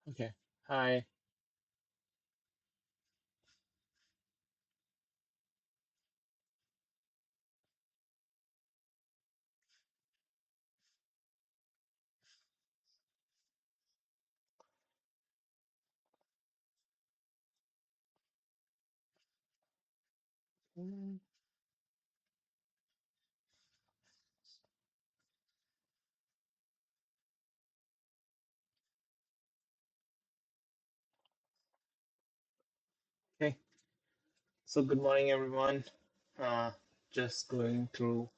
Okay. Hi. Mm, Okay. So good morning, everyone. Uh, just going through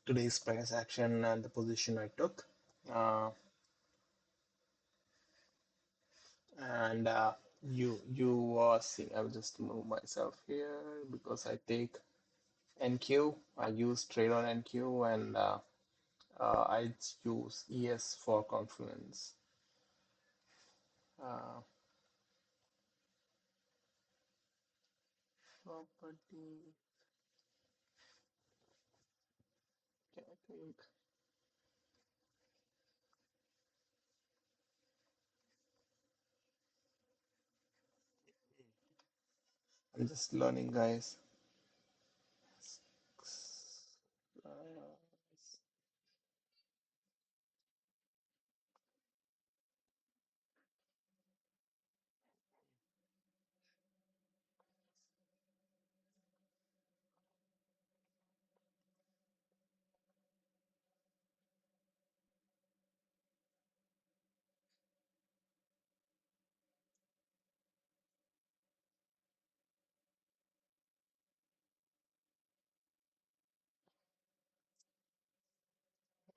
today's price action and the position I took. Uh, and you are seeing. I will just move myself here because I take NQ. I use trade on NQ and I use ES for confluence. Uh, Property. Okay, I think I'm just learning, guys. Uh,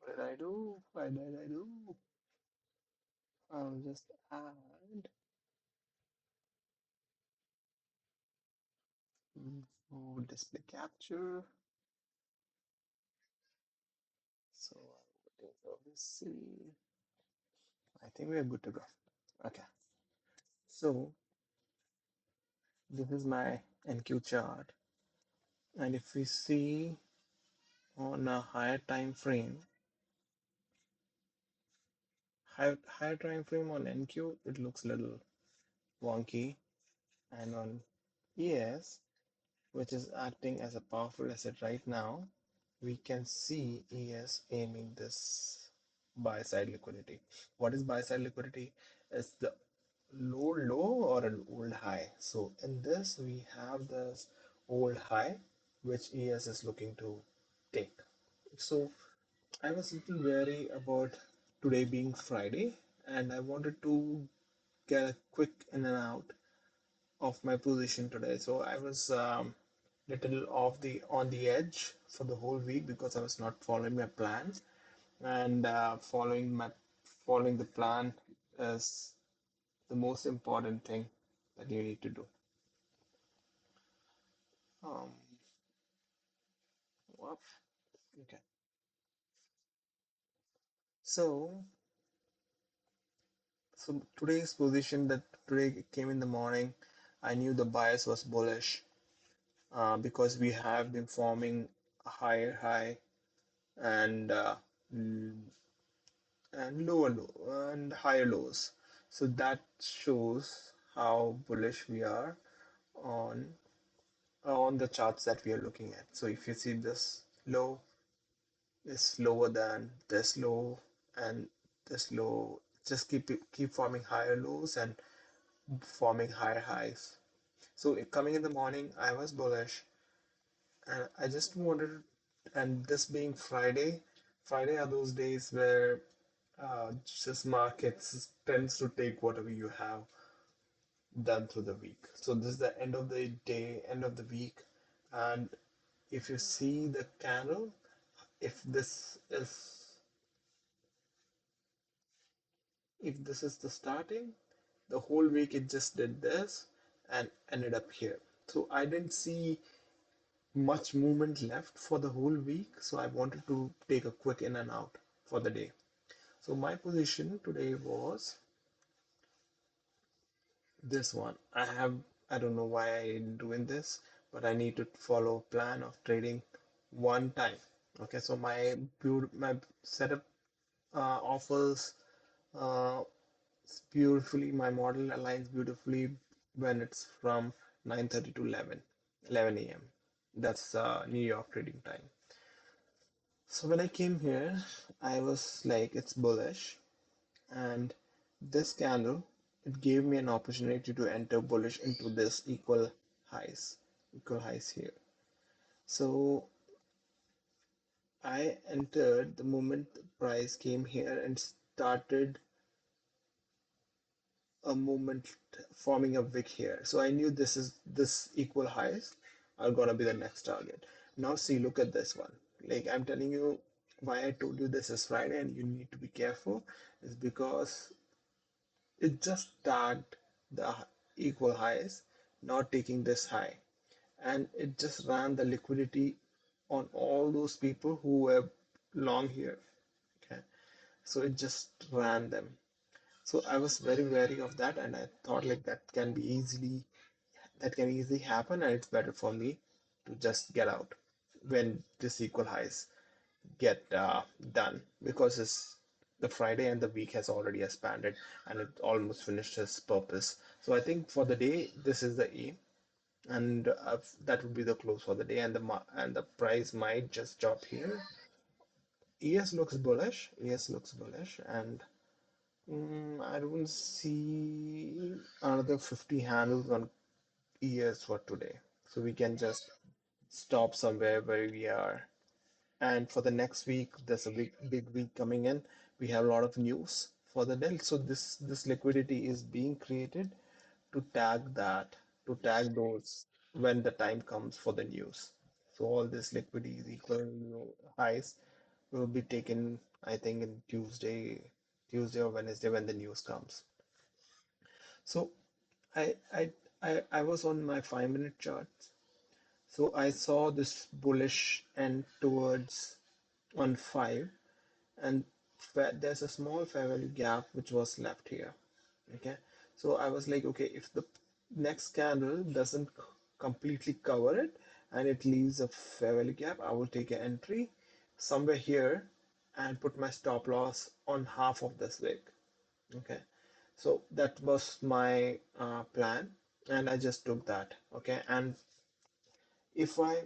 What did I do? What did I do? I'll just add display capture. So I will see. I think we are good to go. Okay. So this is my NQ chart. And if we see on a higher time frame on NQ, it looks a little wonky. And on ES, which is acting as a powerful asset right now, we can see ES aiming this buy side liquidity. What is buy side liquidity? It's the low or an old high. So in this, we have this old high, which ES is looking to take. So I was a little wary about today being Friday, and I wanted to get a quick in and out of my position today. So I was little off the on the edge for the whole week because I was not following my plan, and following the plan is the most important thing that you need to do. Um, whoop. Okay. So so today's position that today came in the morning, I knew the bias was bullish because we have been forming a higher high and lower low and higher lows. So that shows how bullish we are on on the charts that we are looking at. So if you see this low is lower than this low and this low, just keep forming higher lows and forming higher highs. So coming in the morning, I was bullish and I just wanted, and this being Friday, Friday are those days where just markets tends to take whatever you have done through the week. So this is the end of the day, end of the week, and if you see the candle, if this is if this is the starting, the whole week it just did this and ended up here. So I didn't see much movement left for the whole week, so I wanted to take a quick in and out for the day. So my position today was this one. I don't know why I'm doing this, but I need to follow a plan of trading one time. Okay, so my setup offers uh, It's beautifully, my model aligns beautifully when it's from 9:30 to 11 a.m. That's New York trading time. So when I came here, I was like, it's bullish. And this candle, it gave me an opportunity to enter bullish into this equal highs here. So I entered the moment the price came here and started a movement forming a wick here. So I knew this equal highs are gonna be the next target. Now see, look at this one. Like I'm telling you why I told you this is Friday and you need to be careful is because it just tagged the equal highs, not taking this high. And it just ran the liquidity on all those people who were long here. Okay. So it just ran them. So I was very wary of that, and I thought like that can easily happen, and it's better for me to just get out when this equal highs get done because it's the Friday and the week has already expanded and it almost finished its purpose. So I think for the day this is the aim, and that would be the close for the day, and the price might just drop here. ES looks bullish. ES looks bullish, and I don't see another 50 handles on ES for today. So we can just stop somewhere where we are. And for the next week, there's a big week coming in. We have a lot of news for the day. So this liquidity is being created to tag that, to tag those when the time comes for the news. So all this liquidity is equal highs will be taken, I think, in Tuesday or Wednesday when the news comes. So I I I was on my 5 minute chart. So I saw this bullish end towards on five, and there's a small fair value gap which was left here. Okay, so I was like, okay, if the next candle doesn't completely cover it and it leaves a fair value gap, I will take an entry somewhere here and put my stop loss on half of this wick. Okay, so that was my plan, and I just took that. Okay, and if I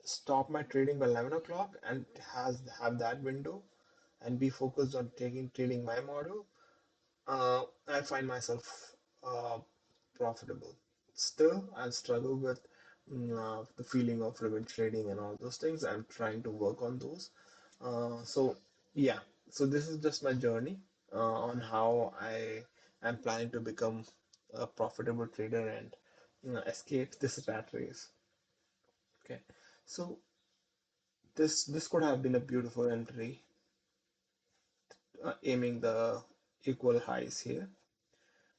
stop my trading by 11 o'clock and has have that window and be focused on taking trading my model, I find myself profitable. Still, I'll struggle with the feeling of revenge trading and all those things. I'm trying to work on those. So, yeah, so this is just my journey on how I am planning to become a profitable trader and escape this rat race. Okay, so this could have been a beautiful entry, aiming the equal highs here.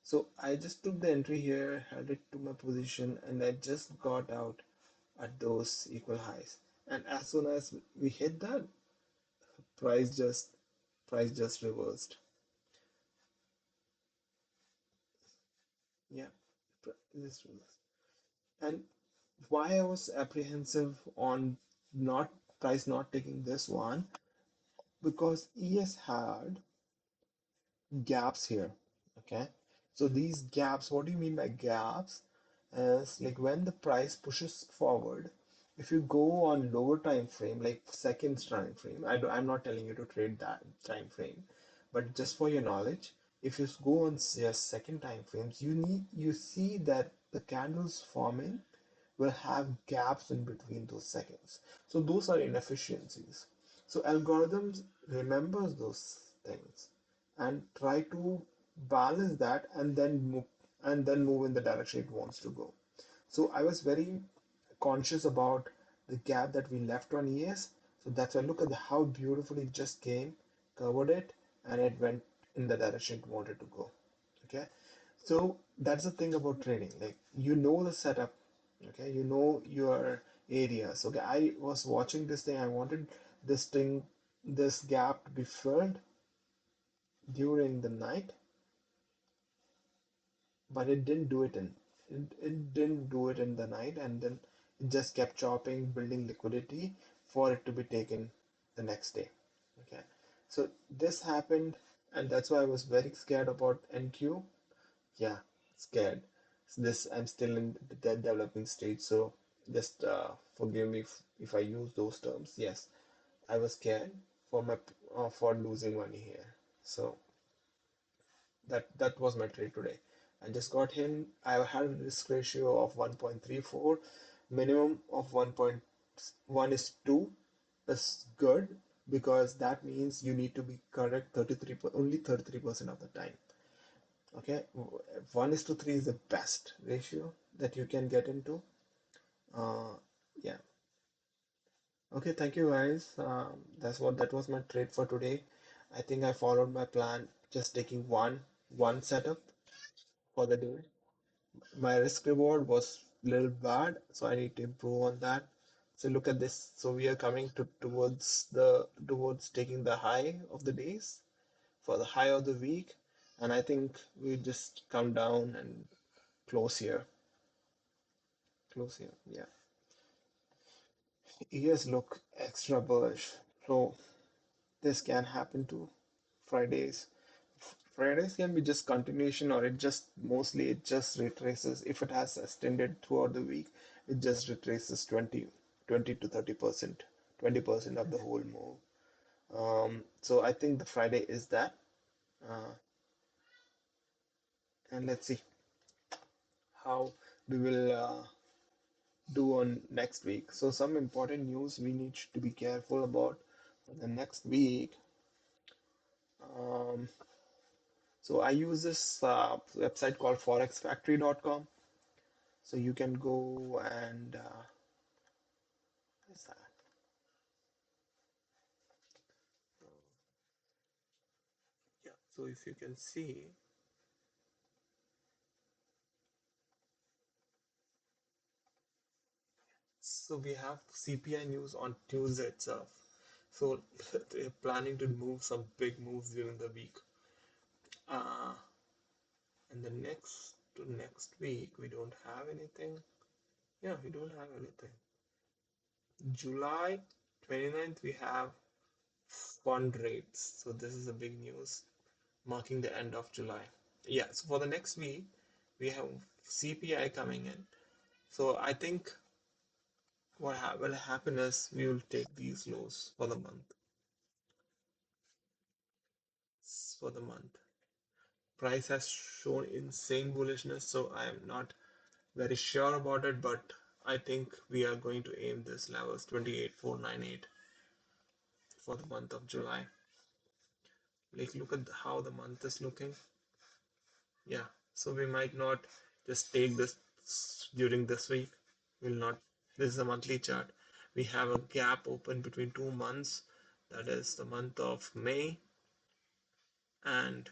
So I just took the entry here, had it to my position, and I just got out at those equal highs. And as soon as we hit that, price just price just reversed. Yeah, just reversed. And why I was apprehensive on not price not taking this one, because ES had gaps here. Okay, so these gaps, what do you mean by gaps? Is like when the price pushes forward, if you go on lower time frame, like seconds time frame, I'm not telling you to trade that time frame, but just for your knowledge, if you go on second time frames, you see that the candles forming will have gaps in between those seconds. So those are inefficiencies. So algorithms remembers those things and try to balance that and then move in the direction it wants to go. So I was very conscious about the gap that we left on ES. So that's why look at how beautifully it just came, covered it, and it went in the direction it wanted to go. Okay. So that's the thing about trading. Like you know the setup. Okay, you know your areas. Okay, I was watching this thing. I wanted this gap to be filled during the night, but it didn't do it in the night, and then it just kept chopping, building liquidity for it to be taken the next day. Okay, so this happened, and that's why I was very scared about NQ. Yeah, scared. This I'm still in the developing stage, so just forgive me if I use those terms. Yes, I was scared for my for losing money here. So that was my trade today. I just got him. I had a risk ratio of 1.34, minimum of 1.1 is 2. That's good because that means you need to be correct 33 only 33% of the time. Okay, 1 is to 3 is the best ratio that you can get into. Uh, yeah. Okay, thank you guys. That was my trade for today. I think I followed my plan, just taking one setup for the day. My risk reward was a little bad, so I need to improve on that. So look at this. So we are coming towards taking the high of the days for the high of the week, and I think we just come down and close here. Close here. Yeah. Ears look extra bullish. So this can happen too. Fridays. Fridays can be just continuation or it just retraces. If it has extended throughout the week, it just retraces 20 to 30%, 20% of the whole move. So I think the Friday is that. Uh, and let's see how we will do on next week. So some important news we need to be careful about for the next week. Um, so I use this website called forexfactory.com. So you can go and what's that? Yeah. So if you can see, so we have CPI news on Tuesday itself. So they're planning to move some big moves during the week. Uh, and the next week we don't have anything. Yeah, we don't have anything. July 29th we have fund rates. So this is a big news marking the end of July. Yeah, so for the next week we have CPI coming in. So I think what will happen is we will take these lows for the month. For the month. Price has shown insane bullishness, so I am not very sure about it, but I think we are going to aim this levels 28,498 for the month of July. Like look at how the month is looking. Yeah, so we might not just take this during this week. We'll not. This is a monthly chart. We have a gap open between 2 months. That is the month of May and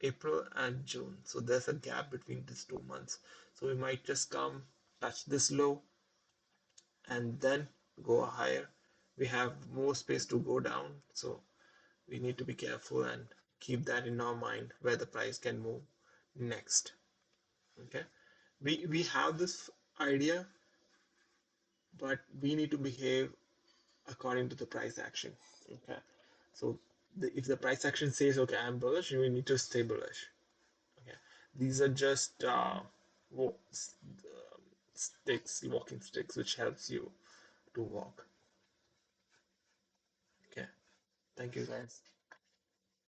April and June. So there's a gap between these 2 months. So we might just come touch this low and then go higher. We have more space to go down. So we need to be careful and keep that in our mind where the price can move next. Okay. We have this idea, but we need to behave according to the price action. Okay. So if the price action says, okay, I'm bullish, we need to stay bullish. Okay, these are just sticks, walking sticks, which helps you to walk. Okay, thank you guys.